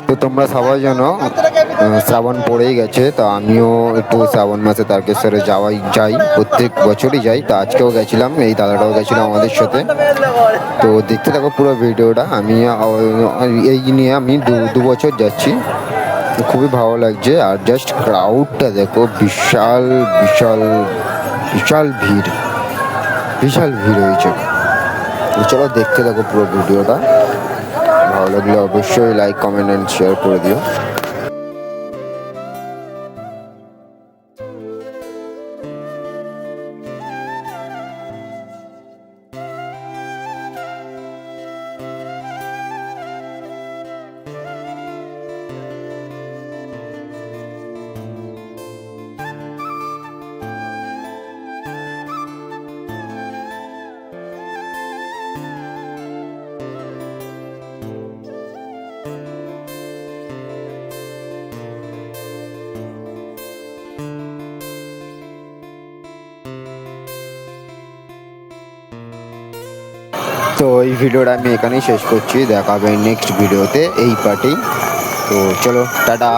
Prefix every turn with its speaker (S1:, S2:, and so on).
S1: তো তোমরা সবাই জানো শ্রাবণ পড়েই গেছে, তো আমিও একটু শ্রাবণ মাসে তারকেশ্বরে যাই, প্রত্যেক বছরই যাই। তো আজকেও গেছিলাম, এই দাদাটাও গেছিলাম আমাদের সাথে। তো দেখতে থাকো পুরো ভিডিওটা। আমি এই নিয়ে আমি দু বছর যাচ্ছি, খুবই ভালো লাগছে। আর জাস্ট ক্রাউডটা দেখো, বিশাল বিশাল বিশাল ভিড়, বিশাল ভিড় হয়েছে। চলো দেখতে থাকো পুরো ভিডিওটা, ভালো লাগলে অবশ্যই লাইক কমেন্ট অ্যান্ড শেয়ার করে দিও। তো এই ভিডিওটা আমি এখানেই শেষ করছি, দেখা হবে নেক্সট ভিডিওতে এই পার্টি। তো চলো টাটা।